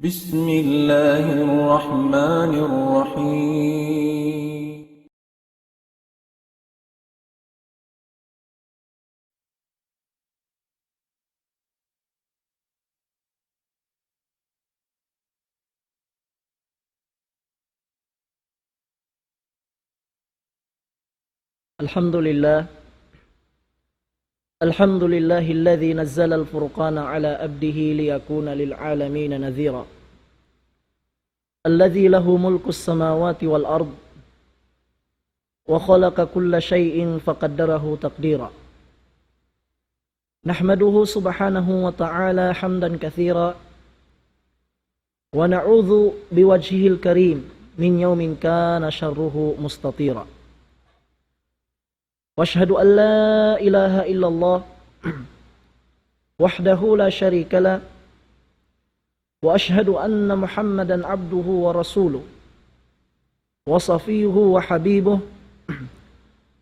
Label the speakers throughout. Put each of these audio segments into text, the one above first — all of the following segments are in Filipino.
Speaker 1: بسم الله الرحمن الرحيم
Speaker 2: الحمد لله الذي نزل الفرقان على عبده ليكون للعالمين نذيرا الذي له ملك السماوات والأرض وخلق كل شيء فقدره تقديرا نحمده سبحانه وتعالى حمدا كثيرا ونعوذ بوجهه الكريم من يوم كان شره مستطيرا واشهد أن لا إله إلا الله وحده لا شريك له وأشهد أن محمدا عبده ورسوله وصفيه وحبيبه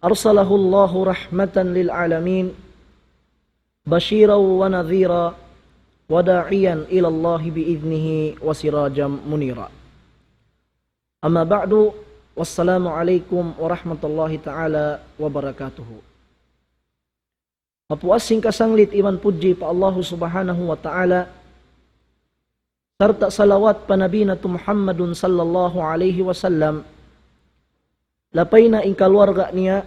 Speaker 2: أرسله الله رحمة للعالمين بشيرا ونذيرا وداعيا إلى الله بإذنه وسراجا منيرا أما بعد Wassalamualaikum warahmatullahi ta'ala wabarakatuhu. Mapuasing kasanglit iman puji pa Allah subhanahu wa ta'ala serta salawat pa Nabi na Muhammadun sallallahu alaihi wasallam lapay na ing kaluarga niya,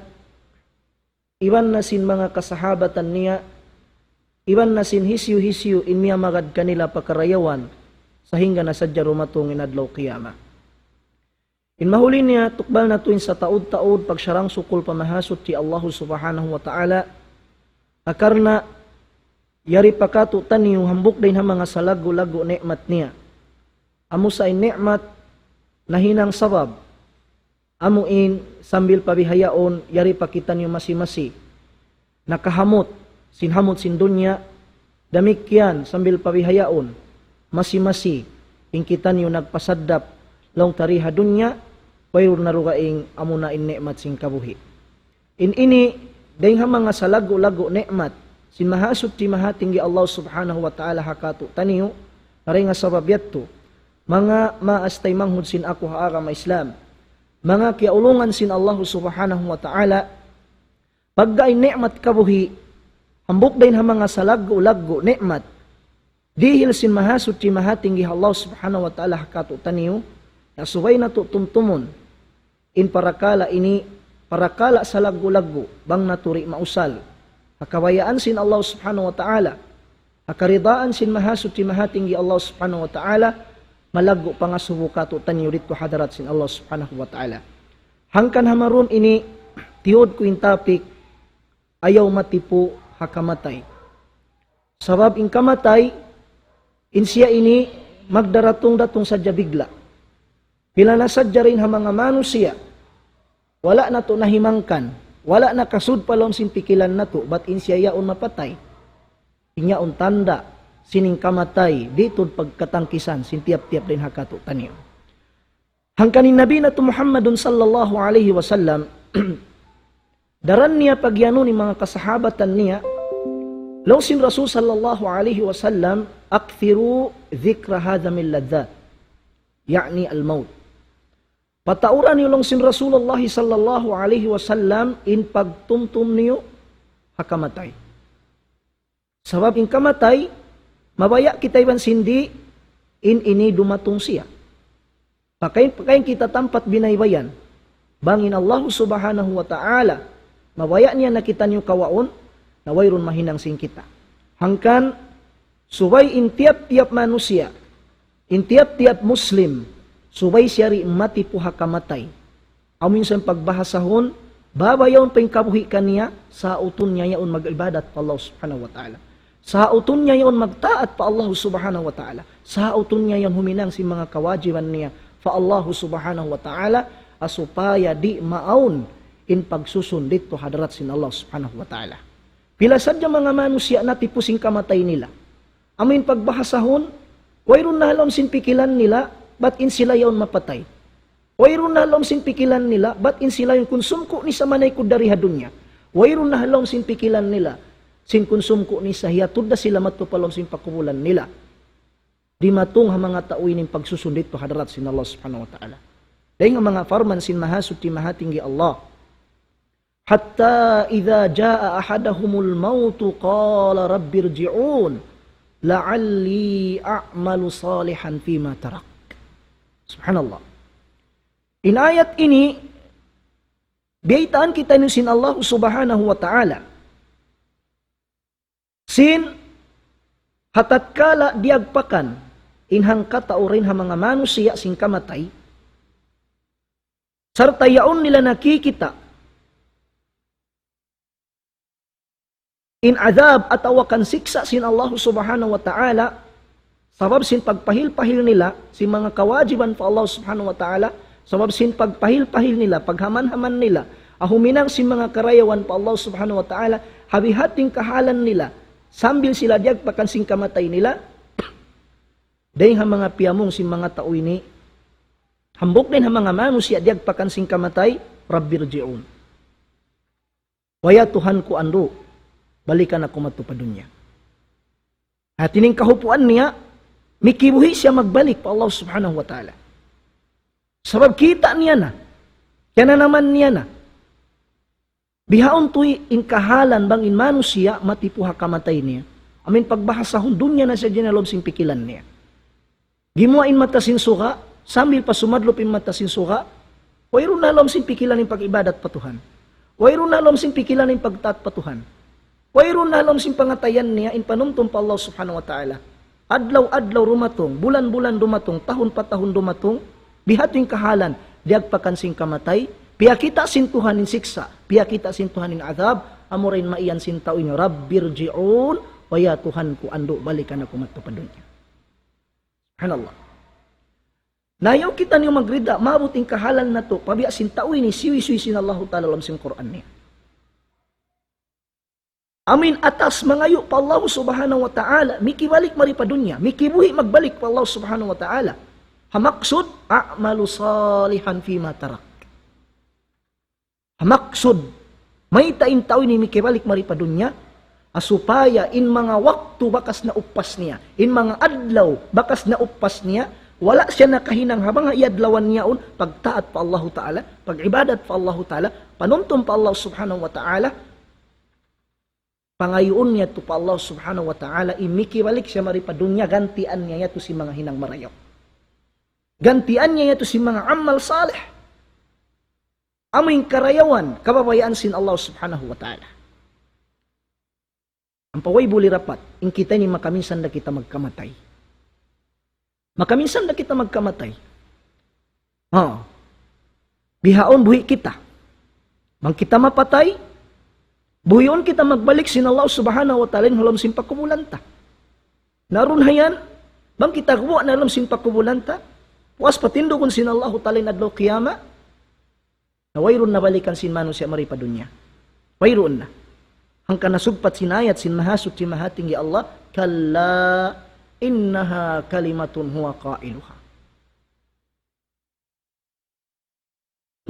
Speaker 2: iwan na sin mga kasahabatan niya, iwan na sin hisyu-hisyu in magad kanila pakarayawan sa hingga na sadya rumatong inadlaw qiyama. In mahuli niya, tukbal na tuwin sa taod-taod pagsyarang sukul pamahasot ti Allah subhanahu wa ta'ala, akarna yari pakato taniyo hambuk din ha mga salago-lago ni'mat niya. Amo sa in ni'mat na hinang sabab, amuin sambil pabihayaon, yari pakita niyo masi-masi, nakahamot, sinhamot sin dunya, damikyan sambil pabihayaon, masi-masi, ingkita niyo nagpasadap, long tariha dunya, wayur narugaing amuna in ni'mat sing kabuhi. In ini, dahil ha mga salago-lago ni'mat, sin mahasot ti mahatinggi Allah subhanahu wa ta'ala hakato taniyo, naray nga sabab yatto, mga maastay manghud sin ako haara ma Islam, mga kiaulungan sin Allah subhanahu wa ta'ala, pagkain ni'mat kabuhi, hambuk din ha mga salago-lago ni'mat, dihil sin mahasot ti mahatinggi Allah subhanahu wa ta'ala hakato taniyo, na subay na to tumtumon, in parakala ini, parakala sa lagu-lagu, bang naturi mausal, hakawayaan sin Allah subhanahu wa ta'ala, hakaridaan sin mahasut ti mahatinggi Allah subhanahu wa ta'ala, malago pangasubuka to tanyo dito hadarat sin Allah subhanahu wa ta'ala. Hangkan hamaron ini, tiod ko in topic, ayaw matipo hakamatay. Sabab in kamatay, in siya ini, magdaratong-datong sa bigla. Pila nasadya rin ha mga manusia, wala na to nahimangkan, wala na kasud palon sin pikilan na to, bat in siya yaon mapatay. Inyaon tanda, sining kamatay, dito pagkatangkisan, sin tiap-tiap din hakato taniyo. Hangkanin Nabi na to Muhammadun sallallahu alaihi wasallam, daran niya pagyano ni mga kasahabatan niya, law sin Rasul sallallahu alaihi wasallam, akthiru dhikra hadha min ladhat, ya'ni al-maut. Patauran niyo lang sin Rasulullah sallallahu alaihi wasallam in pagtumtum niyo hakamatay. Sabab in kamatay, mabaya kita iban sindi in ini dumatong siya. Pakain kita tampat binaybayan. Bangin Allah subhanahu wa ta'ala, mabaya niya nakita niyo kawaon, na wayron mahinang sing kita. Hangkan, subay in tiap-tiap manusia, in tiap-tiap Muslim, subay siyari mati po hakamatay. Amin sa pagbahasahon, babayaon pa yung kabuhi kaniya, sa utun niya yaon mag-ibadat pa Allah subhanahu wa ta'ala. Sa utun niya yaon magtaat pa Allah subhanahu wa ta'ala. Sa utun niya yaon huminang si mga kawajiban niya, fa Allah subhanahu wa ta'ala, asupaya di maun in pagsusundit to hadarat sin Allah subhanahu wa ta'ala. Pila sadya mga manusia na tipusing kamatay nila. Amin pagbahasahon, wayron na halom sin pikilan nila, bat in sila yaon mapatay. Wayron na halom sin pikilan nila, bat in sila yung konsumko ni sa manay kudari hadunya. Wayron na halom sin pikilan nila, sin konsumko ni sa hiyatud na sila matupalom sin pakubulan nila. di matong ha mga tauin ng pagsusundit to hadarat sin Allah subhanahu wa ta'ala. Dahil nga mga farman sin mahasud ti mahatinggi Allah. Hatta idza jaa ahadahumul mautu qala rabbirji'un la'alli a'malu salihan fima tarak. Subhanallah. In ayat ini biyaitaan kita ni sin Allah subhanahu wa ta'ala. Sin hatatkala diagpakan inhang kataurin ha mga manusia sing kamatay sarta yaon nila nakikita in azab at awakan siksa sin Allah subhanahu wa ta'ala sabab sin pagpahil-pahil nila si mga kawajiban pa Allah subhanahu wa ta'ala sabab sin pagpahil-pahil nila paghaman-haman nila ahuminang sin mga karayawan pa Allah subhanahu wa ta'ala habihating kahalan nila sambil sila diagpakan sing kamatay nila dahil ha mga piyamong sin mga tao ini hambok din ha mga manusia diagpakan sing kamatay rabbirji'un waya Tuhan ko ando balikan ako matupadunya. At ining kahupuan niya, mikibuhi siya magbalik pa Allah subhanahu wa ta'ala. Sabab kita niya na, kaya na naman niya na, bihaon to'y inkahalan bang in manusia, matipuha kamatay niya. Amin pagbahasahon, dunya na siya dinalob sing pikilan niya. Gimuain mata sin suka, sambil pa sumadlop in mata sin suka, wayro na lom sing pikilan in pag-ibadat patuhan. Wayro na lom sing pikilan in pagtaat patuhan. Wayroon na alam sing pangatayan niya in panumtum pa Allah subhanahu wa ta'ala. Adlaw-adlaw rumatong, bulan-bulan rumatong, tahon pa tahon rumatong, bihating kahalan, diagpakan sing kamatay, piyakita sin Tuhan in siksa, piyakita sin Tuhan in azab, amurin maiyan sin tao inyo, rabbirji'un, waya Tuhan ko ando, balikan ako matupadun niya. Subhanallah. Nayaw kita niyo magrida, mabuting kahalan na to, pabiya sin tao ini, siwi-siwi sin Allah ta'ala alam sin Quran niya. Amin atas mangayo pa Allah subhanahu wa ta'ala, mikibalik maripadunya, mikibuhi magbalik pa Allah subhanahu wa ta'ala. Hamaksud, a'malu salihan fima tarak. Hamaksud, may tain tao ini mikibalik maripadunya, asupaya in mga waktu bakas na upas niya, in mga adlaw bakas na upas niya, wala siya nakahinang habang iadlawan niyaon, pagtaat pa Allah ta'ala, pag-ibadat pa Allah ta'ala, panuntum pa Allah subhanahu wa ta'ala, pangayoon niya to pa Allah subhanahu wa ta'ala, imikibalik siya maripadunya, gantian niya to si mga hinang marayaw. Gantian niya to si mga amal salih. Aming karayawan, kababayaan sin Allah subhanahu wa ta'ala. Ang paway buli rapat, in kita ni makaminsan na kita magkamatay. Makaminsan na kita magkamatay. Bihaon buhi kita. Mang kita mapatay, buhiyon kita magbalik sin Allah subhanahu wa ta'ala in halam sin pakubulanta. Naroon hayan, bang kita kuwa na halam sin pakubulanta, puas patindukon sin Allah ta'ala in adlaw kiyama, na wayroon na balikan sin manusia maripadunya. Wayroon na. Hangka nasugpat sinayat sin mahasut si mahatinggi Allah, kalla innaha kalimatun huwa qailuha.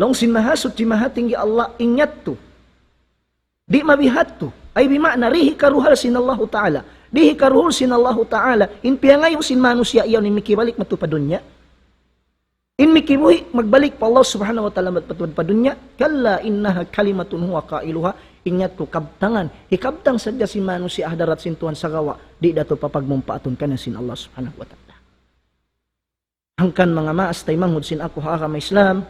Speaker 2: Long sin mahasut si mahatinggi Allah, ingat to, di mabihat to, ay bimakna rihi karuhal sin Allah ta'ala, dihi karuhul sin Allah ta'ala, in piyangayo sin manusia iyaw ni mikibalik matupadunya, in mikibuhi magbalik pa Allah subhanahu wa ta'ala matupadunya, kalla innaha kalimatun huwa qailuha, ingat to kabtangan, hikabtang sadya si manusia hadarat sin Tuhan sa gawa, di dato papagmumpaatun ka na sin Allah subhanahu wa ta'ala. Hangkan mga maas tay manghud sin ako ha may Islam,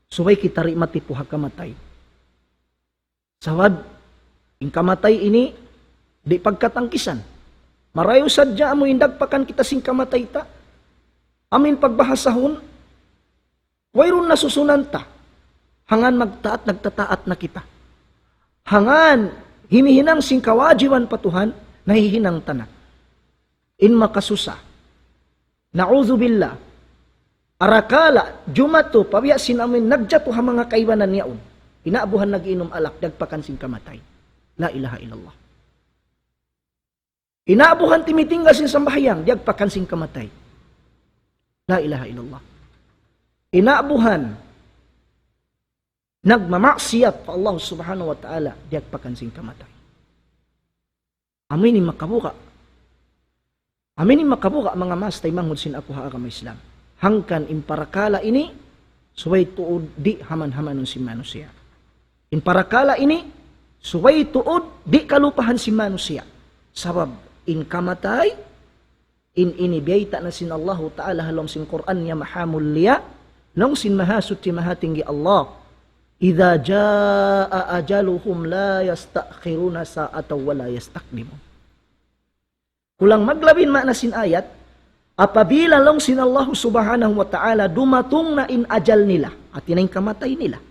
Speaker 2: suway kita ri matipo ha kamatay. Sawad, in kamatay ini, di pagkatangkisan. Marayo sadya mo indagpakan kita sing kamatay ta. Amin pagbahasahon, wayron na susunan ta. Hangan magtaat, nagtataat na kita. Hangan, himihinang sing kawajiban patuhan, nahihinang tanak. In makasusa. Na'udhu billah. Arakala, jumato, pabiya sinamin, nagjato ha mga kaibanan niyaon. Inaabuhan nag-inom alak, dagpakan sing kamatay. La ilaha illallah. Inaabuhan timitinggal sing sambahayang, dagpakan sing kamatay. La ilaha illallah. Inaabuhan nagmamaksiyat pa Allah subhanahu wa ta'ala, dagpakan sing kamatay. Amin ni makabuka. Amin makabuka mga mas tay mangod sin ako ha agama Islam. Hangkan imparakala ini suway tuod di haman-hamanon si manusia. Imparakala ini suway tuod di kalupahan si manusia. Sabab in kamatay in inibiyayta na sin Allah Ta'ala halong sin Quran niya mahamul liya long sin mahasut ti mahatinggi Allah. Idza jaa ajaluhum la yastakhiruna sa'atan wa la yastaqdimun. Kulang maglabin manasin ayat, apabila long sin Allah Subhanahu wa Ta'ala dumatong na in ajal nila, at yun kamatay nila.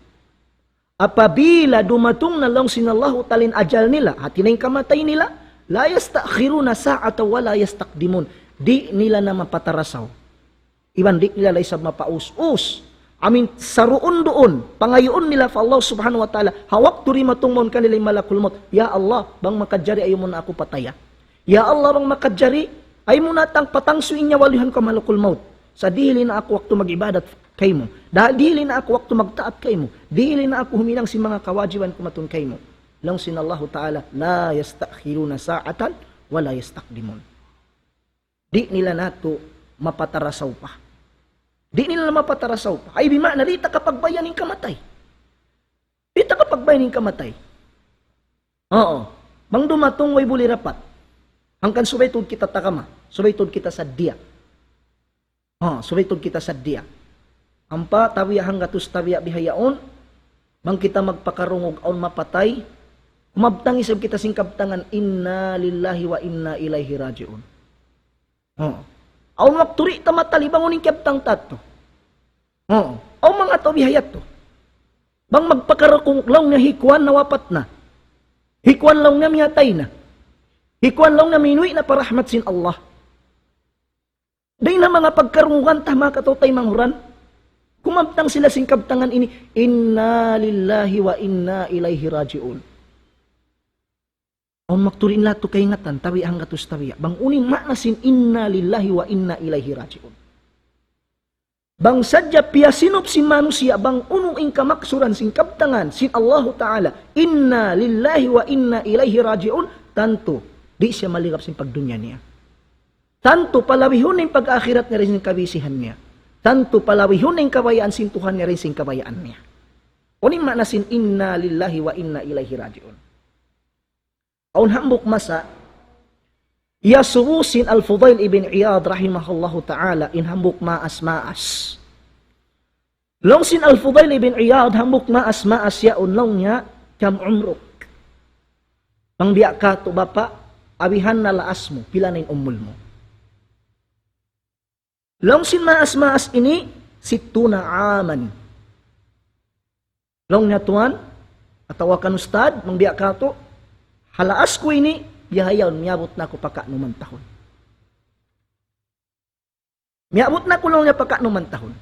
Speaker 2: Apabila dumatong na long sin Allah talin ajal nila, at yun kamatay nila, la yastakhiruna sa'atan wa la yastaqdimun. Di nila na mapatarasaw. Iban di nila laysab mapaus-us. Amin saruon doon, pangayoon nila fa Allah Subhanahu wa Ta'ala, hawak turi matungmon kanilay malakul maut. Ya Allah, bang makadjari ayo mo na ako pataya. Ya Allah, bang makadjari ay mo natang patangsuin niya walihan ka malakul maut. Sa dili na ako waktu mag-ibadat kay mo. Dili na ako waktu magtaat kay mo. Dili na ako huminang si mga kawajiban kumatun kay mo. Lang sin Allah Ta'ala, la yastakhiruna sa'atan wa la yastaqdimun. Di nila nato mapatarasaw pa. Di nila mapatarasaw pa. Ay bima na rita kapag bayaning kamatay. Rita kapag bayaning kamatay. Oo. Mang dumatong way buli rapat. Hangkan subay tud kita takama. Subay tud kita sa dia. Subay tud kita sa dia. Ampa tawiya hanggatus tawiya bihayaon. Mang kita magpakarungog aun mapatay. Kumabtang isab kita singkabtangan. Inna lillahi wa inna ilaihi raji'un. Aw magturi tamatali bangunin kyabtang tato. Aw mga to bihayat to. Bang magpakarakong lang na hikuan na wapat na. Hikuan lang na miyatay na. Hikuan lang na minuwi na parahmat sin Allah. Day na mga pagkarungan tama katotay manguran. Kumabtang sila singkabtangan ini. Inna lillahi wa inna ilaihi raji'un. Aw magturin lato kay ngatan tawi ang gatus tawiya. Bang uning maknasin inna lillahi wa inna ilaihi raji'un. Bang sadya piyasinop si manusia bang unong ing kamaksuran sin kabtangan sin Allah Ta'ala inna lillahi wa inna ilaihi raji'un tanto di siya maligap sin pagdunya niya. Tanto palawihon ng pag-akhirat niya rin sin kabisihan niya. Tanto palawihon ng kabayaan sin Tuhan niya rin sin kabayaan niya. Uning maknasin inna lillahi wa inna ilaihi raji'un. Aun hambuk masa, yasurusin Al-Fudail ibn Iyad rahimahullahu ta'ala in hambuk maas-maas. Long sin Al-Fudail ibn Iyad hambuk maas-maas yaun long niya kam umruk. Pangbiya ka to bapa, abihan na laas mo, pila na yung umul mo. Long sin maas-maas ini, situna aman. Long niya tuan, atawakan ustad, mangbiya ka to, halaas ko ini, bihayaw, miyabot na ko pakanuman tahon. Miyabot na ko lang niya pakanuman tahon.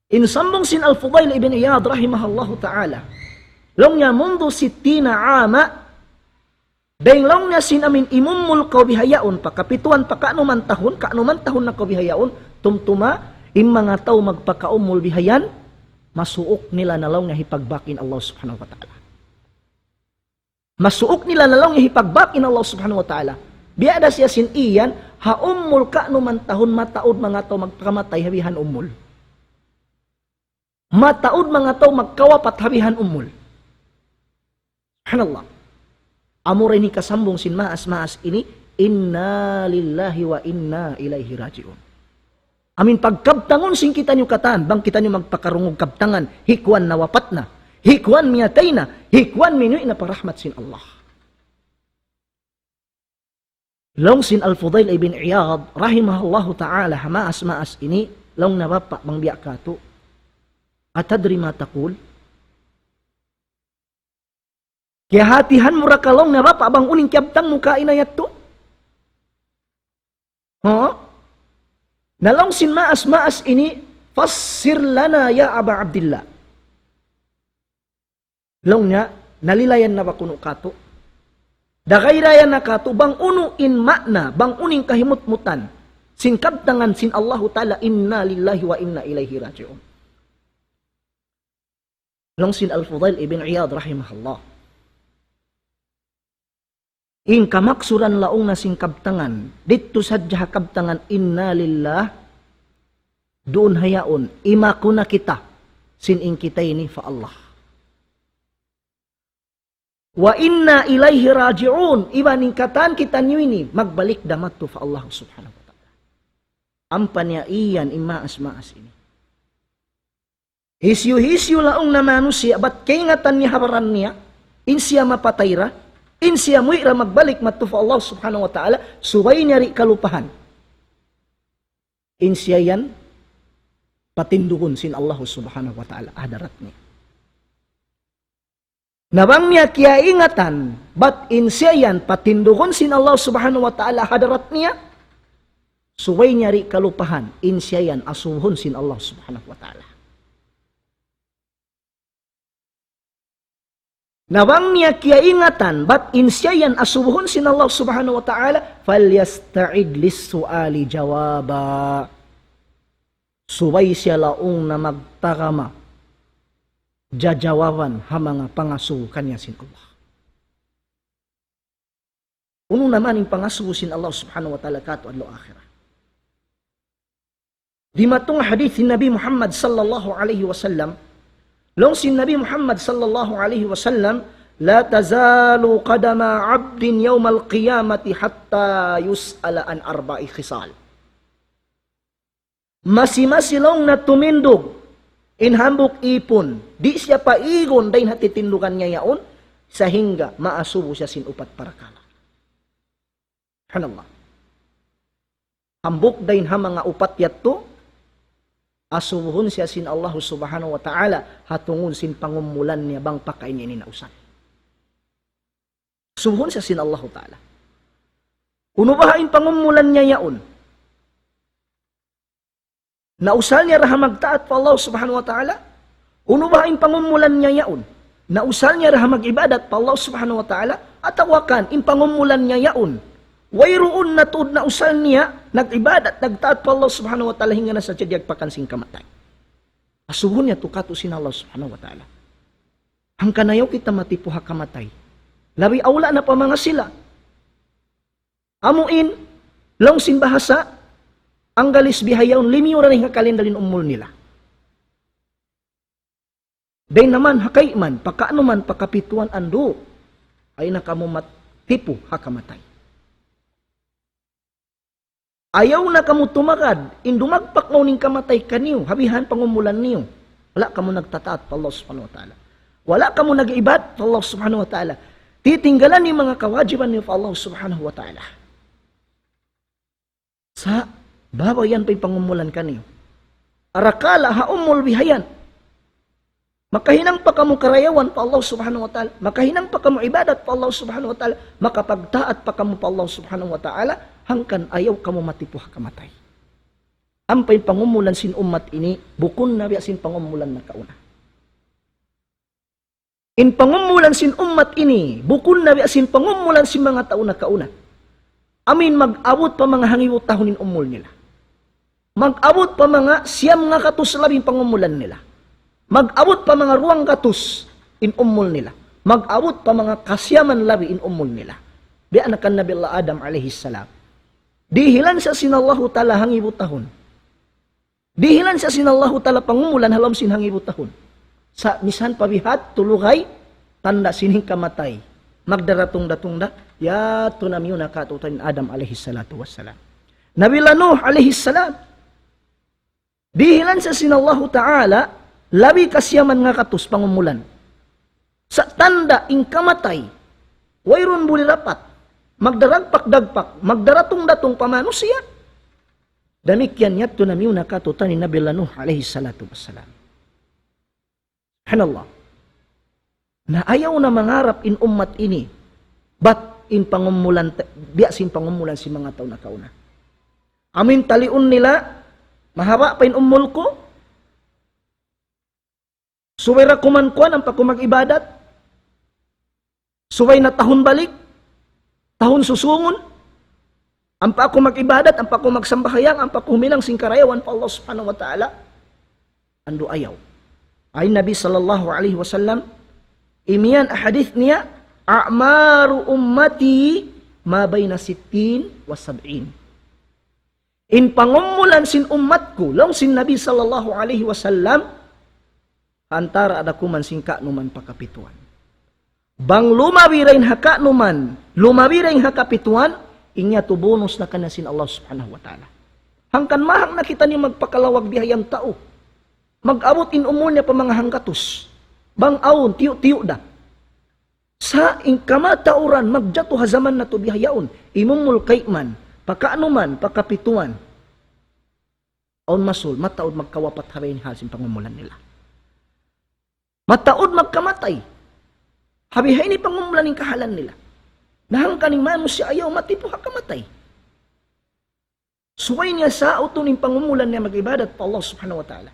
Speaker 2: Insambong sin Al-Fudail ibn Iyad rahimahallahu ta'ala. Long niya mundo sitina ama, dahil long niya sin amin imumul ko bihayaon, pakapituan pakanuman tahon na ko bihayaon, tumtuma, mga tao magpakaumul bihayan, masuok nila na long niya hipagbakin Allah subhanahu wa ta'ala. Masuok nila na lang ihipagbakin Allah Subhanahu wa Ta'ala. Biada siya sin iyan, haumul ka numan tahon mataod mga tao magpakamatay habihan umul. Mataod mga tao magkawapat habihan umul. Subhanallah. Amuray ni kasambong sin maas-maas ini, inna lillahi wa inna ilaihi raji'un. Amin pagkabtangon sin kita nyo katan, bang kita nyo magpakarungog kabtangan, hikwan na wapat na. Hikwan miyatay na, hikwan minu'i na parahmat sin Allah. Long sin Al-Fudail ibn Iyad, rahimahullahu ta'ala, maas-maas ini, long nabapa, bang biya kato, atadri matakul, kaya hatihan mura ka long nabapa, bang uning kyabtang muka inayat to? Nalong sin maas-maas ini, fassir lana ya Aba Abdillah. Long niya, nalilayan na ba kuno kato? Dakairayan na kato, bang uno in makna, bang uning kahimut-mutan, sin kabtangan sin Allah Ta'ala, inna lillahi wa inna ilaihi raji'un. Long sin Al-Fudail ibn Iyad rahimahullah. In kamaksuran laong nasing kabtangan, dito sadya kabtangan, inna lillah, doon hayaon, imako na kita, sining kita ini fa Allah. Wa inna ilayhi raji'un, ibaning katan kita nyo ini, magbalik damat to fa Allah subhanahu wa ta'ala. Ampan niya iyan, imaas-maas ini. Hisyu-hisyu laong na manusia, ba't kaingatan niya habaran niya, in siya mapatayra, in siya mu'ira magbalik matu fa Allah subhanahu wa ta'ala, suway niya ri kalupahan. In siya yan, patindukon sin Allah subhanahu wa ta'ala, hadarat niya. Nabang niya kaya ingatan, but in siya yan, patindukon sin Allah subhanahu wa ta'ala, hadarat niya, suway niya ri kalupahan, in siya yan, asuhon sin Allah subhanahu wa ta'ala. Nabang niya kaya ingatan, but in siya yan, asuhon sin Allah subhanahu wa ta'ala, falyasta'id lis-su'ali jawaba. Suway siya laong na magtakama, jajawaban ha mga pangasu kanya sin Allah. Uno naman yung pangasu sin Allah subhanahu wa ta'ala kato adlo akhirah. Di matong hadith sin Nabi Muhammad sallallahu alaihi wasallam, long sin Nabi Muhammad sallallahu alaihi wasallam, la tazalu qadama abdin yawmal qiyamati hatta yus'ala an arba'i khisal. Masimasilong na tumindog, inhambok ipon, di siya paigon dahil hatitindukan niya yaon, sa hingga maasubo siya sin upat parakala. Hanallah. Hambok dahil ha mga upat yato, asubuhon siya sin Allah subhanahu wa ta'ala, hatungon sin pangumulan niya bang pakain niya ninausan. Subuhon siya sin Allah ta'ala. Unubahain pangumulan niya yaon, nausal niya raha magtaat pa Allah subhanahu wa ta'ala, unubahain pangumulan niya yaon, nausal niya raha mag-ibadat pa Allah subhanahu wa ta'ala, at awakan, in pangumulan niya yaon, wayroon na tuod na usal niya, nag-ibadat, nagtaat pa Allah subhanahu wa ta'ala, hinga na sa tiyag pakansing kamatay. Asuhon niya tukato sin Allah subhanahu wa ta'ala. Hangkanayaw kita matipuha kamatay. Labi awla na pa mga sila. Amuin, long sin bahasa, ang galis bihayaw, limiyo na rin kakalendalin umul nila. Day naman, hakay man, pakaano man, pakapituan ando, ay nakamumat tipu hakamatay. Ayaw na kamu tumakad, indumagpak mo ning kamatay kaniyo, habihan pangumulan niyo. Wala kamu nagtataat pa Allah subhanahu wa ta'ala. Wala kamu nag-ibad pa Allah subhanahu wa ta'ala. Titinggalan ni mga kawajiban niyo pa Allah subhanahu wa ta'ala. Sa babayan pa'y pangumulan kaniyo. Arakala haumul bihayan. Makahinang pa kamu karayawan pa Allah subhanahu wa ta'ala. Makahinang pa kamu ibadat pa Allah subhanahu wa ta'ala. Makapagtaat pa kamu pa Allah subhanahu wa ta'ala. Hangkan ayaw kamu matipuh kamatay. Ampay pangumulan sin umat ini, bukun na biya sin pangumulan na kauna. In pangumulan sin umat ini, bukun na biya sin pangumulan sin mga taon na kauna. Amin mag-abot pa mga hangiwot tahonin umul nila. Mag-abot pa mga siyam nga katus labing pangumulan nila. Mag-abot pa mga ruang katus in umul nila. Mag-abot pa mga kasyaman labi in umul nila. Di anakan Nabi Allah Adam alaihi salam. Dihilan sa sinallahu ta'ala hangibutahon. Dihilan sa sinallahu ta'ala pangumulan halam sin hangibutahon. Sa misan pabihat, tulugay, tanda sining kamatay. Magdaratong-datong ya tunam yun nakatutan Adam alaihi salatu wassalam. Nabi Nuh alaihi salam. Dihilan sa sinallahu ta'ala, labi kasyaman nga katus pangumulan. Sa tanda ing kamatay, wayron buli rapat. Magdaragpak-dagpak, magdaratong-datong pamanusia. Damikyan yato na miyo nakatutan ni Nabi Nuh alaihi salatu wassalam. Hanallah. Na ayaw na mangarap in ummat ini, but in pangumulan, biasin pangumulan si mga tao na kauna. Amin taliun nila, mahaba pa in umul ko, suwera kumankuan ang pakumag-ibadat, suway na tahon balik, tahon susungon, ang pa ako mag-ibadat, ang pa ako magsambahayang, ang pa ako humilang singkarayawan pa Allah subhanahu wa ta'ala, ando ayaw. Ay Nabi sallallahu alaihi wasallam, imiyan ahadith niya, a'maru ummati ma bayna 60 wa 70. In pangumulan sin ummatku, long sin Nabi sallallahu alaihi wasallam, antara ada kuman singka numan pakapituan. Bang lumawi rain haka numan, lumawi rain hakapituan, inya tu bonus na kanasin Allah subhanahu wa ta'ala. Hangkan mahang na kita ni magpakalawag bihayang tao. Mag-abot in umunya pa mga hangkatos. Bang awon, tiyo-tiyo da. Sa inkamatauran, magjato hazaman na to bihayaon, imumul kayman, pakaanuman, pakapituan. Aun masul, mataod magkawapat harin hasin pangumulan nila. Mataod magkamatay. Habihay ni pangumulan ng kahalan nila. Nahangkaning mano siya ayaw, matipo hakamatay. Suway niya sa auto ng pangumulan niya mag-ibadat pa Allah subhanahu wa ta'ala.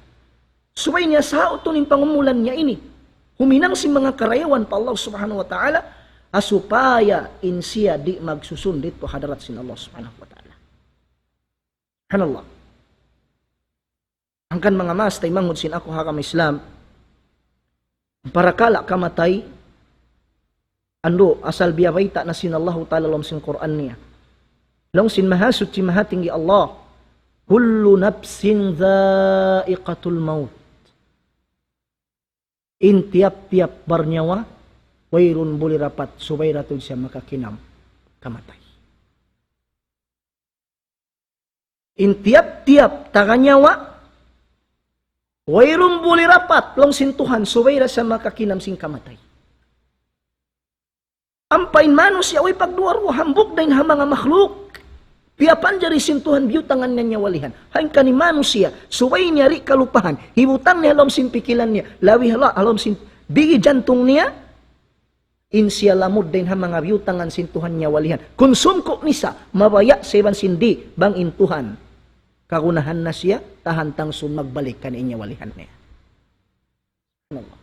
Speaker 2: Suway niya sa auto ng pangumulan niya ini. Huminang si mga karayawan pa Allah subhanahu wa ta'ala, asupaya in siya di magsusundit po hadarat sin Allah subhanahu wa ta'ala. Subhanallah. Angkan mga mas, tay mangod sin ako hakam Islam, para kala kamatay, ando asal biyabayta na sin Allah ta'ala lom sin Quran niya. Long sin mahasud si mahatinggi Allah, kullu nafsin dha'iqatul maut. In tiap-tiap barnyawa, wairun buli rapat, subay ratud siya makakinam, kamatay. In tiap-tiap taganyawa, wairun buli rapat, long sin Tuhan, subay ra siya makakinam sing kamatay. Ampain mano siya, way pagduwaro, hambok dahin ha mga makhluk. Piapan jari sin Tuhan biutangan niya walihan. Hain kanimano siya, suway niya ri kalupahan, hibutan niya alam sin pikilan niya, lawi hala alam sin bigi jantung niya, in siya lamod din ha mga biutangan sin Tuhan niya walihan. Konsum ko nisa, mabaya seban sindi, bang in Tuhan. Kagunahan na siya, tahantang sun magbalik kan inya walihan niya. Allah.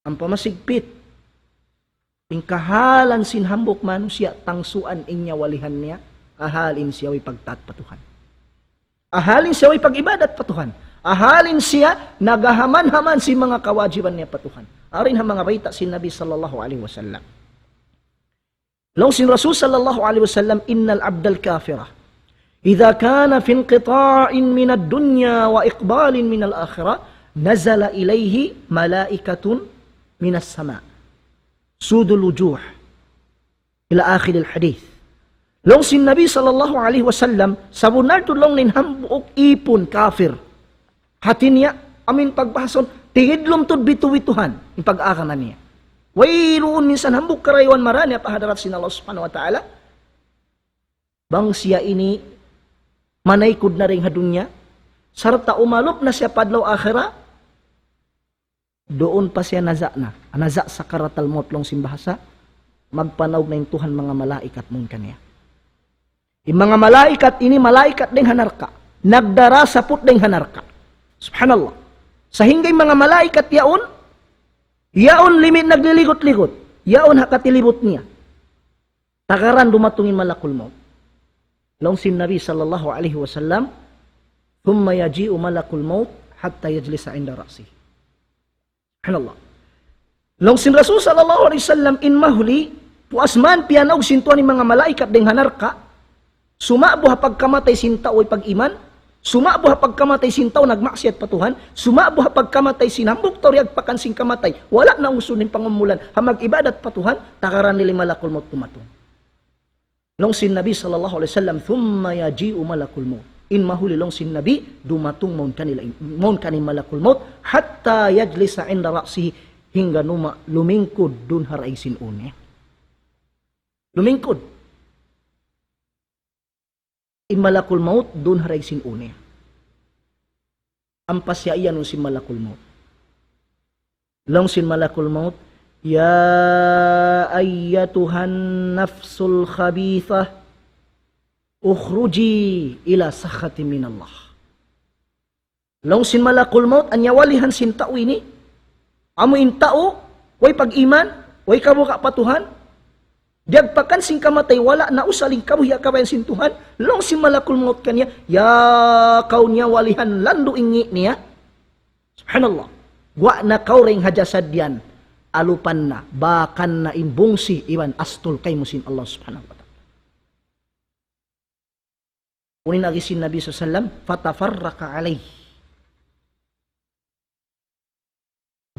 Speaker 2: Ang pamasigpit, ingkahalan sin hambok manusia tangsuan inya walihan niya, ahalin siya way pagtatpatuhan. Ahalin siya way pagibadat patuhan. Ahalin siya nagahaman-haman si mga kawajiban niya patuhan. Arin ha mga baita sin Nabi sallallahu alaihi wasallam. Long sin Rasul sallallahu alaihi wasallam, innal abdal kafira idza kana fi inqita'in min ad-dunya wa iqbalin min al-akhirah nazala ilayhi malaikatun min as-sama' sudul wujuh ila akhir al-hadith. Long sin Nabi sallallahu alaihi wasallam sabunar to long nin hambuk ipon kafir. Hatin niya amin pagbahason tigidlom tud bitu-bituhan in pag-akaman niya. Wayroon minsan hambuk karaywan marani pa hadarat sin Allah subhanahu wa ta'ala. Bang siya ini manaykod na ring hadunya sarta umalop na siya padlaw akhira, doon pa siya naza sa karatal maut long simbahasa, magpanaog na yung Tuhan mga malaikat mong kanya. Yung mga malaikat ini, malaikat ding hanarka, nagdara sa put ding hanarka. Subhanallah. Sa hinggay mga malaikat yaon limit nagliligot-ligot, yaon hakatilibot niya. Takaran dumatungin malakul maut. Long sin Nabi sallallahu alaihi wasallam, thumma yaji'u malakul maut hatta yajlisa inda ra'sihi. Subhanallah. Long sin Rasul sallallahu alaihi wasallam in mahuli, puasman pianog sintuan ni mga malaikat ding hanarka, sumabo ha pagkamatay sintaw ay pag-iman, sumabo ha pagkamatay sintaw nagmaksiyat patuhan, sumabo ha pagkamatay sinambok toriag pakansing kamatay, wala na uso ning pangumulan, ha mag-ibadat patuhan, takaran nili malakul maut tumatong. Long sin Nabi sallallahu alaihi wasallam, thumma yaji'u malakul maut. In mahuli long sin Nabi, dumatong maun kanin malakul maut, hatta yajlisa inda ra'sihi, hingga numa lumingkod dun haray sin une. Lumingkod. In malakul maut, dun haray sin une. Ang pasya iyan si malakul maut. Long sin malakul maut, ya ayyatuhan nafsul khabithah, ukhruji ila sakhati minallah. Long sin malakul maut, anyawalihan sin tao ini, amuin tao, way pag-iman, way kabuka patuhan, diagpakan sing kamatay, wala na usaling kabuya kabayan sin Tuhan, long sin malakul maut kanya, ya kau niya walihan, lando ingi niya, subhanallah, wa na kau ring hajasad yan, alupan na, bakan na imbungsi, iwan astul kay musin Allah subhanahu wa ta'ala. Unin agisin Nabi SAW, fatafarraka alayh.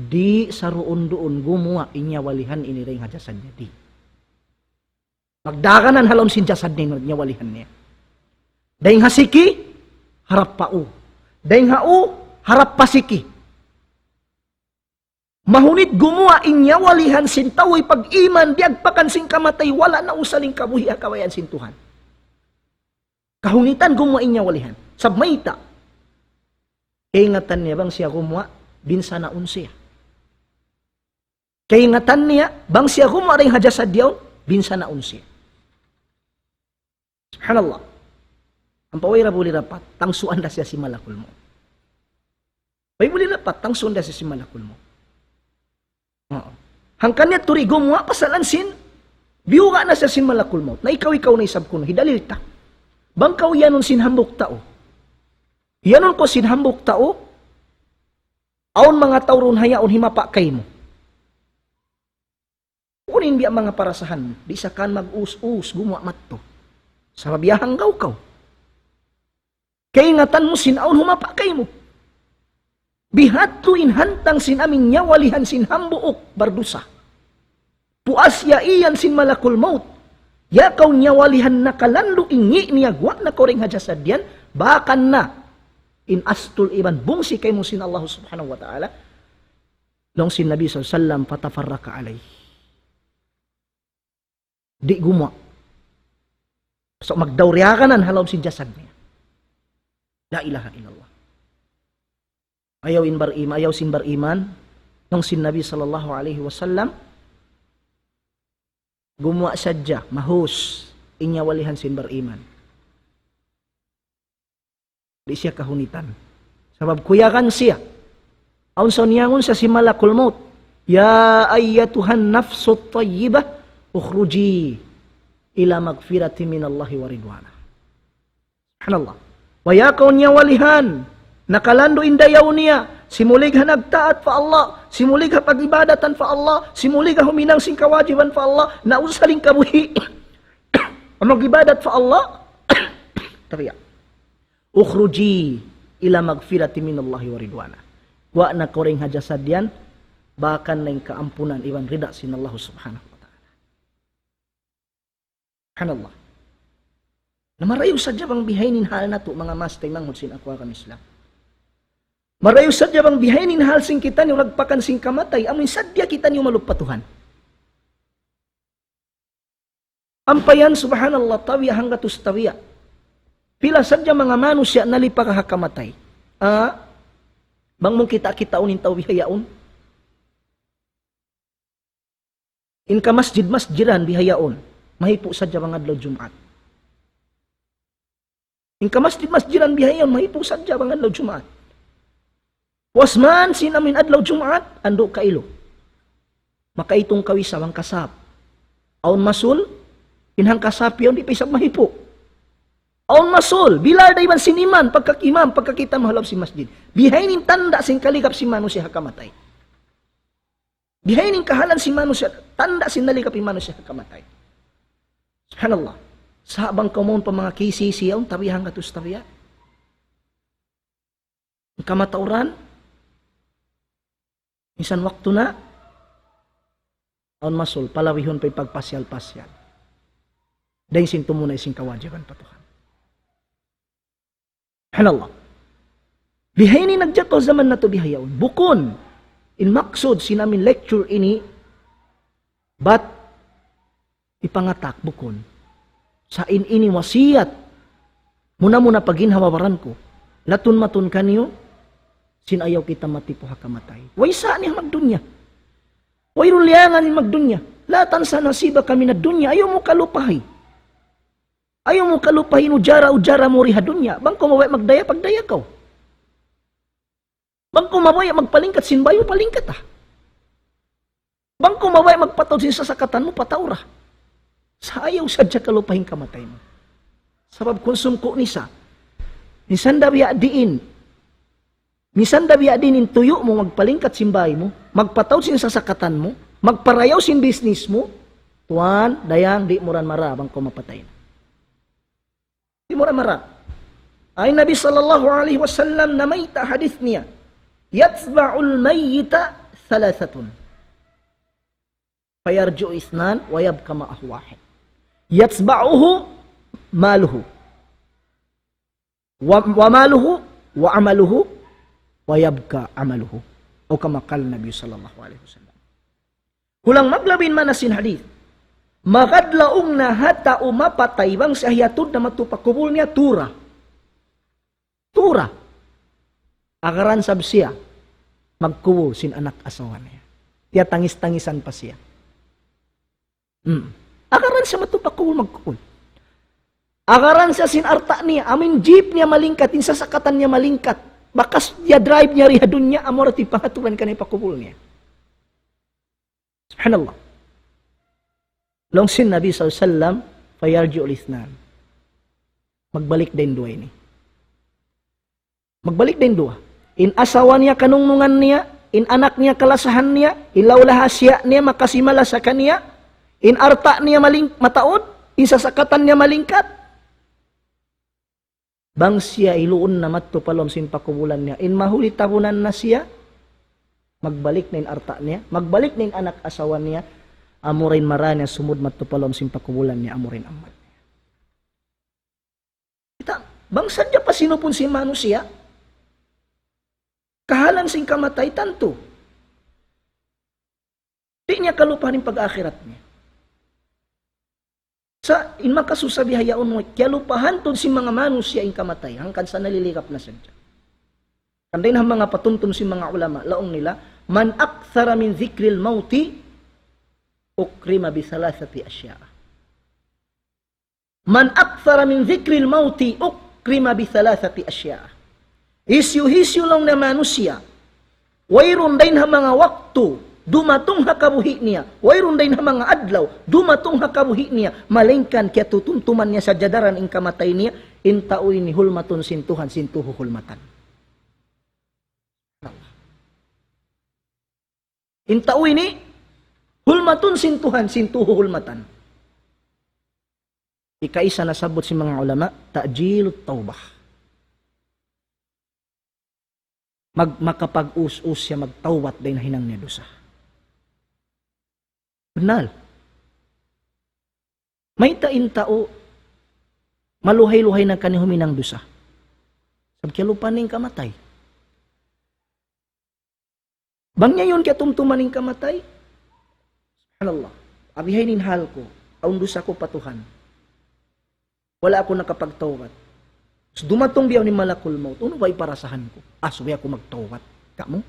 Speaker 2: Di saruon doon gumawa inya walihan iniring hajasad niya. Di. Magdakanan halom sin jasad niya walihan niya. Daing hasiki, harap pao. Daing hao, harap pasiki. Mahunit gumawa inya walihan sin tawoy pag-iman, diagpakan sin kamatay, wala na usaling kabuhi akawayan sin Tuhan. Kahunitan gumawa inya walihan. Sabmayta. Kaingatan niya bang siya gumawa, binsa na unsiya. Kaingatan niya, bang siya gumawa rin hajasad yaw, binsa na unsiya. Subhanallah. Ang pawira buli rapat, tangsuan na siya si malakul mo. May buli rapat, tangsuan na siya si malakul mo. Hangkan niya turi gumawa, pasalansin, biuga na siya si malakul mo. Na ikaw na isab ko, hidalil ta. Bangkaw yanon sinhambok tao. Yanon ko sinhambok tao, aon mga tauron hayaon himapa kay mo. Unin biya mga parasahan mo, di sa kan mag-us-us, gumawa matto. Sa mabiyahang gaw. Kay ingatan mo sinaon humapa kay mo. Bihatlo inhantang sinaming nyawalihan sinhambuok bardusa. Puas ya iyan sin malakul maut. Ya kau nyawalihan na kalandu ingi niya gwa na koring hajasad yan, bakan na in astul iban bungsi kay mo sin Allah subhanahu wa ta'ala. Long sin Nabi SAW patafarraka alay. Di gumwa. So magdawriyakanan halom sin jasad niya. La ilaha illallah. Ayaw sin bariman ng sin Nabi sallallahu alaihi wasallam gumawa sadya mahus inya walihan sin bariman. Di siya kahunitan. Sabab kuyakan siya. Aun sa niyangon sa si malakul maut, ya ayyatuhan nafsut tayyibah ukhruji ila magfirati minallahi wa ridwana. Subhanallah. Waya kaun niya walihan, nakalando indayaw niya, simulig ha nagtaat fa Allah, simulig ha pag-ibadatan fa Allah, simulig ha huminang sing kawajiban fa Allah, nausaling kabuhi, ano ibadat fa Allah, tariya. Ukhruji ila magfirati minallahi wa ridwana. Wa na koring hajasad yan, bakan na yung kaampunan, iwan rida sin Allah subhanahu wa ta'ala. Subhanallah. Na marayo sadya bang bihaynin hal na to, mga mastay manghod sin akwa kam Islam. Marayo sadya bang bihaynin hal sin kita niyo ragpakan sin kamatay, amin sadya kita niyo malupatuhan. Ampayan subhanallah tawiya hanggatus tawiya. Pila sadya mga manusya nalipa kahakamatay. Bang mong kita unin tawi hayaon. In ka masjidan bihayaon, mahipo sadya mga adlaw Jumat. In ka masjidan bihayaon, mahipo sadya mga adlaw Jumat. Wasman sinamin adlaw Jumat, ando kailo. Makaitong kawisawang kasap. Aun masul, inhang kasap yun, di pa isang mahipo. Aun masul, bilar da iban siniman, pagkakimam, pagkakita mahalap si masjid. Bihaynin tanda sin kaligap si mano siya hakamatay. Bihaynin kahalan si mano siya, tanda sin naligap si mano siya hakamatay. Subhanallah. Sa abang kamon pa mga KCC, yaon, tawihang katus tawiya. Ang kamatauran, minsan waktu na, aun masul, palawihon pa'y pagpasyal-pasyal. Dahil sin tumunay sin kawajiban patuhan. Subhanallah. Bihayni nagjato zaman na to bihayaon. Bukon. In maksud sinamin lecture ini. But ipangatak bukon. Sa ini wasiyat. Muna paginhawawaran ko. Latun matun kaniyo. Sinayaw kita matipo hakamatay. Way saan niya magdunya. Way ruliangan niya magdunya. Latan sa nasiba kami na dunya. Ayaw mo kalupahay. Ayaw mo kalupahin ujara mo riha dunya. Bang kumaway magdaya, pagdaya ka. Bang kumaway magpalingkat, sinbayo palingkat ah. Bang kumaway magpataw sin sasakatan mo, patawra. Sa ayaw sadya kalupahin kamatay mo. Sabab konsum ko nisa. Nisan dabiya diin. Misan dabiya din in tuyo mo, magpalingkat simbay mo, magpataw sin sasakatan mo, magparayaw sin business mo, tuwan, dayang, di mo ran marabang ko mapatay. Di mo ran marab. Ay Nabi sallallahu alaihi wasallam na may hadith niya, yatsba'ul mayyita thalathatun. Fayarju isnan, wayabka ma'ahu wahid. Yatsba'uhu maluhu. Wa maluhu, wa amaluhu, wayabka amaluhu. O kamakal Nabi sallallahu alaihi wasallam. Kulang maglabin man na sin hadith. Makadlaong na hata umapatay bang si ahyatud na matupakubul niya tura. Tura. Akaran sab siya. Magkubo sin anak asawa niya. Tiya tangis-tangisan pa siya. Akaran siya matupakubul magkubul. Akaran siya sin arta niya. Amin jeep niya malingkat. Insasakatan niya malingkat. Bakas dia drive niya rihadun niya. Amorati pangaturan ka na ipakubul niya. Subhanallah. Longsin Nabi SAW, fayarji ulisnan. Magbalik din dua ini. Magbalik din dua. In asawa niya kanungungan niya, in anak niya kalasahan niya, in laulahasya niya makasimala sa kanya, in arta niya mataod, in sasakatan niya malingkat. Bang siya iluon na matupalom sin pakubulan niya, in mahuli tabunan na siya, magbalik na in arta niya, magbalik na in anak asawa niya, amurin maranya sumud matupalom sin pakubulan niya, amurin amat niya. Kita, bang sadya pa sinupon si manusia, kahalan sing kamatay tanto. Di niya kalupahan yung pag-akhirat niya. Sa inma kasusabi hayaon mo, kalupahan ton si mga manusia yung kamatay, hangkan sa nalilikap na sadya. Kandain ang mga patuntun si mga ulama, laong nila, man akthara min dhikril mauti, ukrima bi thalathati asya'a. Man akthara min dhikril mauti, ukrima bi thalathati asya'a. Hisyu-hisyu lang na manusia, wayron din ha mga waktu, dumatong hakabuhi niya, wayron din ha mga adlaw, dumatong hakabuhi niya, malingkan kaya tutuntuman niya sa jadaran ing kamatay niya, intaoy ni hulmaton sintuhan, sintuhu hulmatan. Intaoy ni hulmaton sintuhan, sintuhu hulmatan. Ikaisa na sabot si mga ulama, ta'jilut taubah. Makapag-us-us siya, magtawat din na hinang niya dosa. Benal. May tain-tao, maluhay-luhay na kanihuminang dosa. Sabkialupan ning kamatay. Bang niya yun kaya tumtuman ning kamatay? Subhanallah. Abihay nin hal ko, aun dosa ko patuhan. Wala ako nakapagtawat. So, dumatong biyaw ni malakul maut, ano ba iparasahan ko? Subay ako magtawat. Kamu?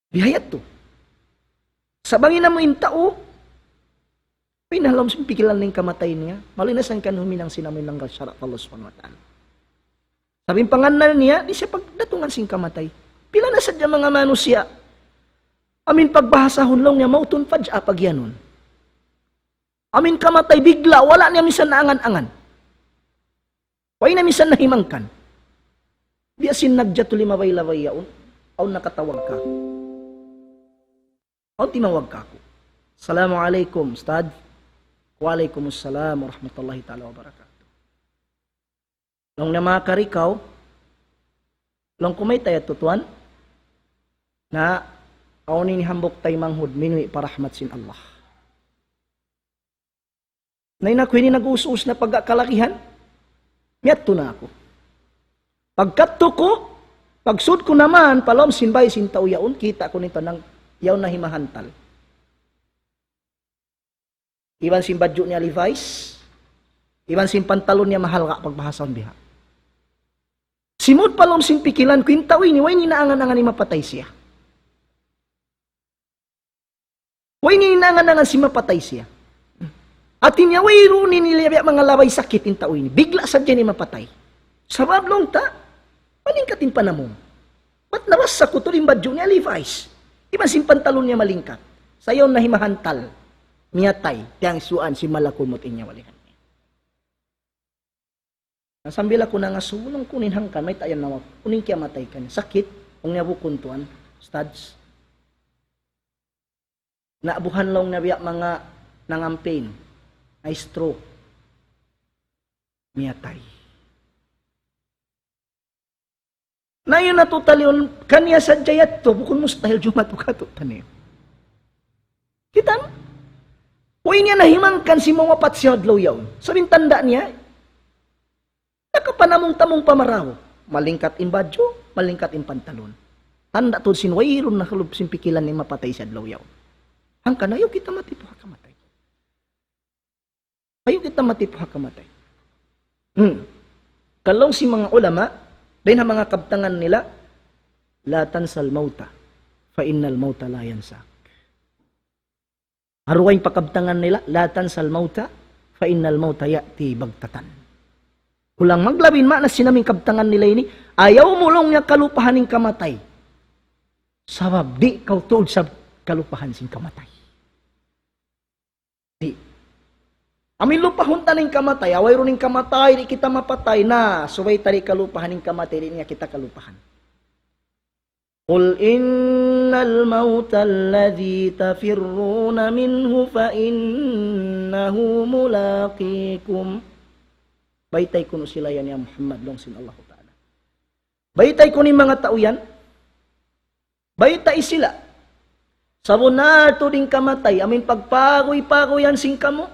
Speaker 2: Bihayat to. Sabangin na mo yung tao, pinalam sa pikilan ng kamatay niya, malinasan ka huminang sinamin ng syarat Allah subhanahu wa ta'ala. Sabing panganan niya, di siya pagdatungan sing kamatay. Pila na sadya mga manusia, amin pagbahasahon lang niya, mautun fadja pag yanon. Amin kamatay bigla, wala niya misan na angan-angan. Way na misan nahimangkan. Biasin nagjatuli maway-laway yaon, aw nakatawag ka. Aw timawag ka ako. Assalamualaikum, Ustad. Waalaikumsalam warahmatullahi ta'ala wabarakatuh. Nung namakarikaw, nung kumaytay at tutuan, na awnin ni hambok tay manghud, minwi parahmat sin Allah. Nay na kuwini nag-uus-us na pagkakalakihan, miyadto na ako. Pagkatto ko, pagsud ko naman, palom sinbay sintaw yaon, kita ko nito ng yaw na himahantal. Iban sin badyo niya Levi's, iban sin pantalon niya mahal ka pagbahasaon biha. Simod palom sin pikilan, kwintawi ni, way ni naangan-angan ni mapatay siya. Way ni naangan-angan si mapatay siya. At tinyaway runin nila mga labay sakit in tao ini. Bigla sa dyan ni mapatay. Sabab long ta, malingkatin pa na mo. Ba't nawas sa kutulim badyo niya Levi's? Iba sin pantalon niya malingkat. Sayaw na himahantal. Miyatay. Tiyang suan si malakumot inya walihan. Nasambila ko na nga sumunong kunin hangkan, may tayan na kunin kaya matay ka niya. Sakit, kung niya bukuntuan, studs. Naabuhan lang na biyak mga nangampain, ay stroke, miyatay. Na yun natutali yun, kanya sa jayat to, bukun mustahil jumatukato pa niyo. Kita mo? Huwag niya nahimangkan si mga patsiyadlaw yaw. Sabing tanda niya, nakapanamong-tamong pamaraw. Malingkat in badyo, malingkat in pantalon. Tanda to sinwayron na kalubsin pikilan ni mapatay siya adlaw yaw. Hangkan, ayaw kita matipuha kamatay. Ayaw kita matipuha kamatay. Kalong si mga ulama, dahil ang mga kabtangan nila, la tansal mauta, fa innal mauta la yansak. Aruway pakabtangan nila, la tansal mauta, fa innal mauta ya'ti bagtatan. Kulang maglabin ma na sinaming kabtangan nila ini, ayaw mulong niya kalupahan ng kamatay. Sabab di kau tuod sa kalupahan sing kamatay. Di. Amin lupahon ta ning kamatay, away ro ning kamatay, di kita mapatay na, suway tari kalupahan ning kamatay, di niya kita kalupahan. Qul innal mauta alladhi tafirruna minhu fa innahu mulaqikum. Baytay kuno sila yan ya Muhammad long sin Allah Ta'ala. Baytay kuno mga tao yan. Baytay sila. Sabunato ding kamatay, amin pagpagoy-pagoy yan sing kamo.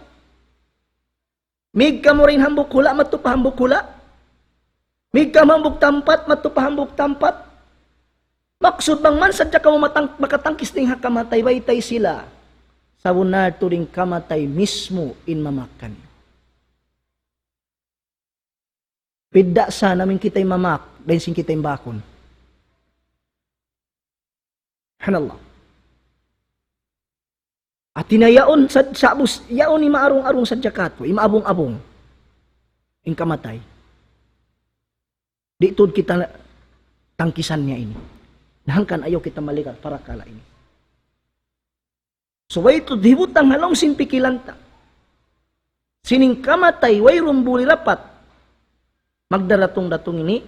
Speaker 2: Mig kamo rin hambok hula, matupahambok hula. Mig kamo hambok tampat, matupahambok tampat. Maksud bang man, sadya ka mo makatangkis ng hakamatay, baytay sila. Sabunato ring kamatay mismo in mamakan. Pidda sa namin kita'y mamak, dahil sin kita'y bakon. Hanallah. At tinayaon sa abus, yaon ni maarong-arong sa jakato, imaabong-abong, in kamatay. Di tud kita tangkisan niya ini. Nahangkan ayaw kita malikat para kala ini. So way to dibutang halong simpikilanta. Sining kamatay way rumbuli rapat. Magdaratong-datong ini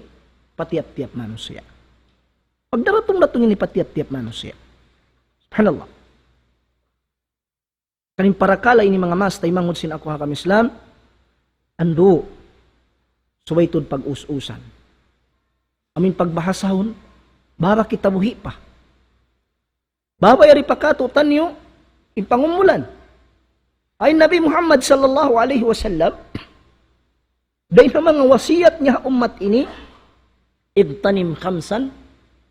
Speaker 2: patiap-tiap manusia. Magdaratong-datong ini patiap-tiap manusia. Subhanallah. Kaning para kala ini mga mas tay mangud sin ako hakam Islam ando so way to pag-us-usan. Amin pagbahasahon baba kita buhi pa. Baba yari pakatutan niyo ipangumulan. Ay Nabi Muhammad sallallahu alaihi wasallam dahil na mga wasiyat niya umat ini ibtanim khamsan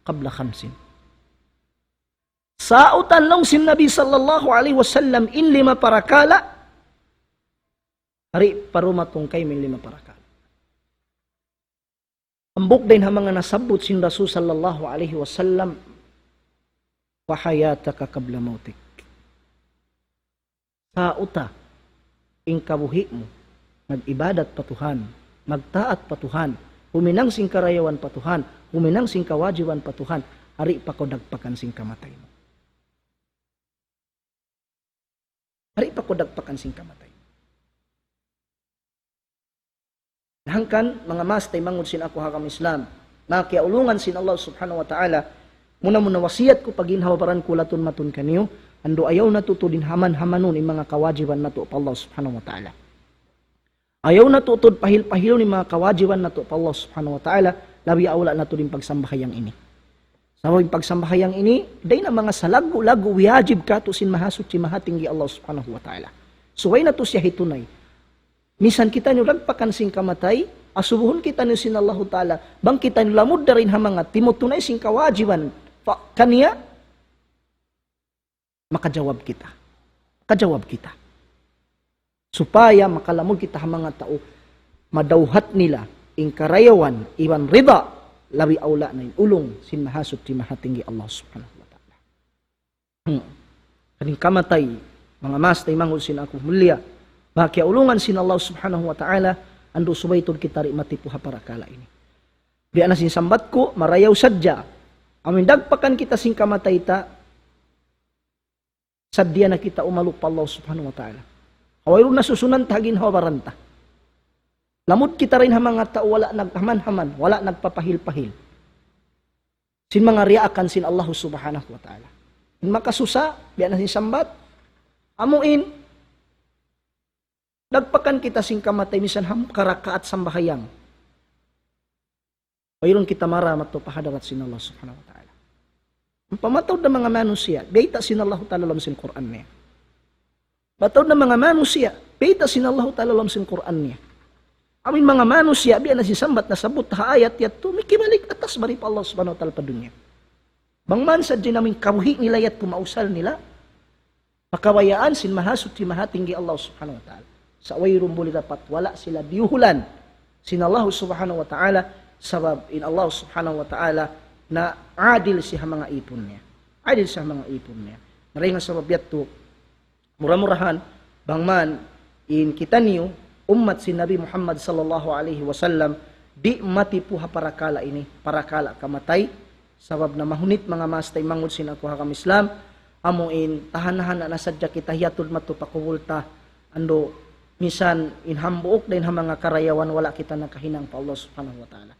Speaker 2: qabla khamsin. Sautan lang sin Nabi sallallahu alaihi wasallam in 5 parakala hari parumatong kay min 5 parakala. Ambok din ha mga nasabot sin Rasul sallallahu alaihi wasallam wa hayataka qabla mautik. Sauta ing kabuhi mo mag-ibadat patuhan, magtaat patuhan, huminang sing karayawan patuhan, huminang sing kawajiban patuhan, hari pa ko dagpakan sing kamatay mo. Hari pa ko dagpakan sing kamatay. Hangkan mga mas tay mangud sin ako hakam Islam na kiaulungan sin Allah subhanahu wa ta'ala muna wasiyat ko paginhaw paran kulaton matun kaniyo ando ayaw na tutudin haman-hamanon yung mga kawajiban na to pa Allah subhanahu wa ta'ala. Ayaw na tutod pahil-pahilo ni mga kawajiban na to pa Allah subhanahu wa ta'ala labi awla na to din pagsambahayang ini. Sa mga pagsambahayang ini day na mga salago-lago wajib ka to sin mahasut si mahatinggi Allah subhanahu wa ta'ala. So way na to siya hitunay. Misan kita nyo lagpakan sing kamatay, asubuhon kita nyo sin Allah Ta'ala, bang kita nyo lamod na rin hamangat, timutunay sing kawajiban, kaniya, makajawab kita. Makajawab kita. Supaya makalamod kita hamangat tao, madawhat nila, ing karayawan, iwan rida, labi awla na ulong, sin mahasot ti mahatinggi Allah Subhanahu wa Ta'ala. Kaning kamatay, mga mas, tay mangul sin ako mulia, bakya ulungan sin Allah subhanahu wa ta'ala ando subaytod kita ri matipuha para kala ini. Di ana sin sambat ko marayaw sadya. Amin dagpakan kita sing kamatay ta sadya na kita umaluk pa Allah subhanahu wa ta'ala. Awayro nasusunan tagin hawaranta. Lamod kita rin ha mga tao wala naghaman-haman, wala nagpapahil-pahil. Sin mga riakan sin Allah subhanahu wa ta'ala. In makasusa, biya na sin sambat, amuin, nagpakan kita sing kamatay, misan karakaat sambahayang. Mayroon kita maramat to pahadarat sin Allah subhanahu wa ta'ala. Ang pamatawd na mga manusia, beita sin Allah ta'ala lam sin Quran niya. Matawd na mga manusia, beita sin Allah ta'ala lam sin Quran niya. Amin mga manusia, biya na sisambat na sabot ha ayat yato, may kimalik atas bari pa Allah subhanahu wa ta'ala pa dunya. Bangman sa din namin kabuhi nila yat pumausal nila, makawayaan sin mahasut si mahatinggi Allah subhanahu wa ta'ala. Sa wayrum buli dapat wala sila diuhulan sin Allah subhanahu wa ta'ala, sabab in Allah subhanahu wa ta'ala na adil siya mga ipon niya. Adil siya mga ipon niya. Maringan sabab yato, murah-murahan, bangman in kita niyo, umat si Nabi Muhammad sallallahu alaihi wasallam di mati puha parakala ini, parakala kamatay, sabab na mahunit mga mastay mangod sinakuha kam Islam, amuin tahan-tahan na sadya kita hiyatul matu pakubulta, ando misan in hambuok din ha mga karayawan wala kita nakahinang pa Allah subhanahu wa ta'ala.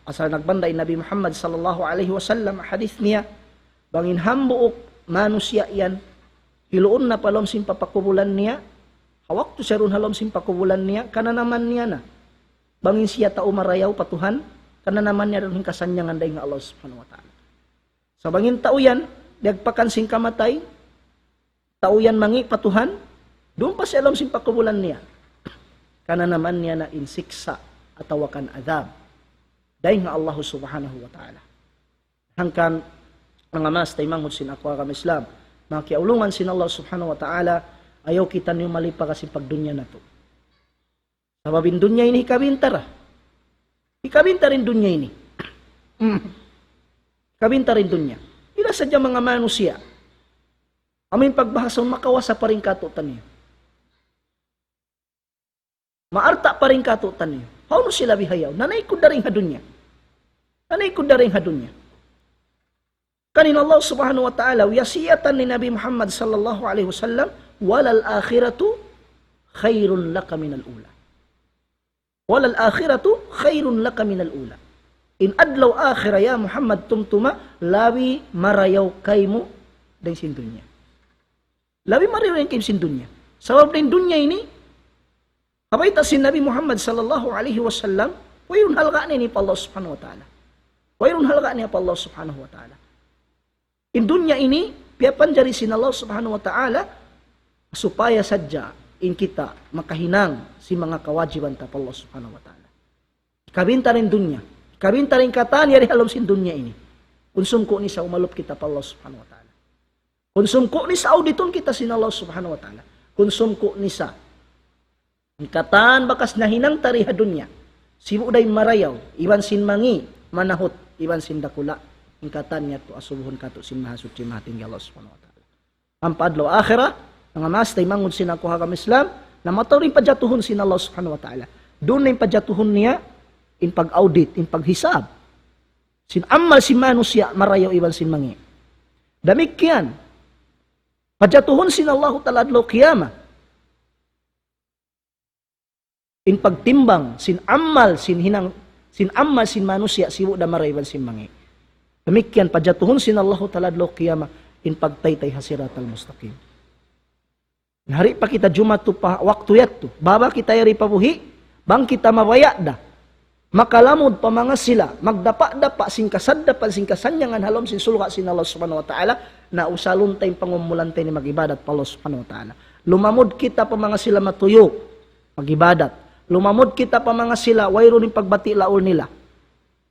Speaker 2: Asal nagbanday Nabi Muhammad sallallahu alaihi wasallam, hadith niya, bangin hambuok manusia yan, hiluon na palom sin papakubulan niya, hawak to siya ron halom simpakubulan niya, kana naman niya na. Bangin siya tao marayaw patuhan, kana naman niya ron kasanyangan day nga Allah subhanahu wa ta'ala. Sa bangin tao yan, nagpakan sing kamatay, tao yan mangi patuhan, doon pa siya halom simpakubulan niya. Kana naman niya na insiksa at tawakan adab. Day nga Allah subhanahu wa ta'ala. Hangkan mga mas tay mangod sin ako kam Islam, mga kiaulungan sin Allah subhanahu wa ta'ala, ayaw kita niyo malipa kasi pagdunya na to. Sababin dunya ini ikabintar. Ikabintar rin dunya ini. Ikabintar rin dunya. Ila sadya mga manusia. Amin pagbahason makawasa pa rin katutan niyo. Maarta pa rin katutan niyo. How sila bihayaw? Nanay ko da rin hadunya. Nanay ko da rin hadunya. Kanin Allah subhanahu wa ta'ala, wiyasiyatan ni Nabi Muhammad sallallahu alaihi wasallam, walal akhiratu khairun laka minal ula. Walal akhiratu khairun laka minal ula. In adlaw akhira ya Muhammad tumtuma, lawi marayaw kaymo din sin dunya. Lawi marayaw kaymo sin dunya. Sabab din dunya ini, kabaita sin Nabi Muhammad sallallahu alaihi wasallam, wayun halga ni pa Allah subhanahu wa ta'ala. Wayun halga ni pa Allah subhanahu wa ta'ala. In dunya ini, piyapan jari sin Allah subhanahu wa ta'ala, supaya sadya in kita makahinang si mga kawajiban ta Allah subhanahu wa ta'ala. Ikabinta rin dunya. Ikabinta rin katan yari halom sin dunya ini. Konsum ko ni sa umalup kita pa Allah subhanahu wa ta'ala. Konsum ko ni sa auditon kita sin Allah subhanahu wa ta'ala. Konsum ko ni sa katan bakas nahinang tariha dunya. Sibu day marayaw, iban sin mangi, manahot, iban sin dakula. Ingkatan niya to asubuhon kato sin mahasut si mahating Allah subhanahu wa ta'ala. Ang padlo akhirah, mga mas tay mangod sinakuha kam Islam, na mataw rin pajatuhon sin Allah subhanahu wa ta'ala. Doon na yung pajatuhon niya, in pag-audit, in paghisab. Sin amal si manusia, marayaw iban sin mangi. Damikyan, pajatuhon sin Allah ta'ala adlaw qiyamah. In pagtimbang, sin amal sin manusia, siwo da marayaw iban sin mangi. Damikyan, pajatuhon sin Allah ta'ala adlaw qiyamah, in pagtaytay hasiratal mustaqim. Hari pa kita Jumat tu pa waktu yat tu. Baba kita yari pabuhi, bang kita mabaya da. Makalamod pa mga sila, magdapa-dapa singkasad-dapan singkasanyangan halom sin sulga sin Allah subhanahu wa ta'ala, na usalon tayong pangumulantay ni magibadat pa Allah subhanahu wa ta'ala. Lumamod kita pa mga sila matuyo, magibadat. Lumamod kita pa mga sila, wayro rin pagbati laol nila.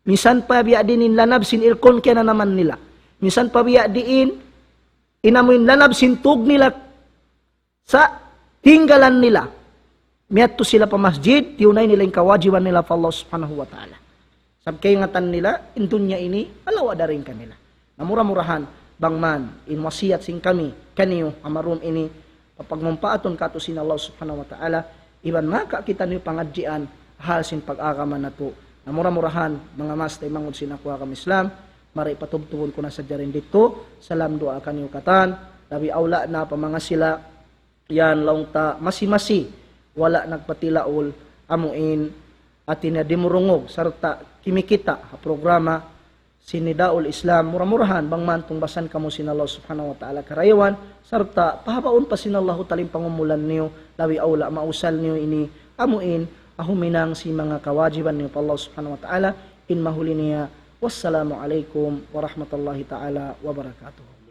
Speaker 2: Minsan pa biya din lanab sin irkon kaya na naman nila. Minsan pa biya din inamoy lanab sin tug nila sa hinggalan nila. Miyato sila pa masjid, yunay nila yung kawajiban nila pa Allah subhanahu wa ta'ala. Sab kayangatan nila, in dunya ini, alawa da rin kanila. Namura-murahan, bangman, in wasiyat sing kami, kaniyo, amarum ini, papagmumpaaton kato sin Allah subhanahu wa ta'ala, iban maka kita niyo pangadjian, hal sin pag-agaman na to. Namura-murahan, mga mas, tay mangod sin ako akam Islam, maray patubtubon ko na sa jarin dito, salam doa kaniyo katan, labi aula na pa mga sila, yan laung ta masi-masi wala nagpatilaol amuin at tinadimurungog sarta kimikita ha programa sinidaol Islam muramurahan bang man tungbasan kamo sinallahu subhanahu wa ta'ala karayawan sarta pahabaon pa sinallahu talim pangumulan niyo lawi aula mausal niyo ini amuin ahuminang si mga kawajiban niyo pa Allah subhanahu wa ta'ala in mahuli niya wassalamu alaikum warahmatullahi ta'ala wabarakatuh.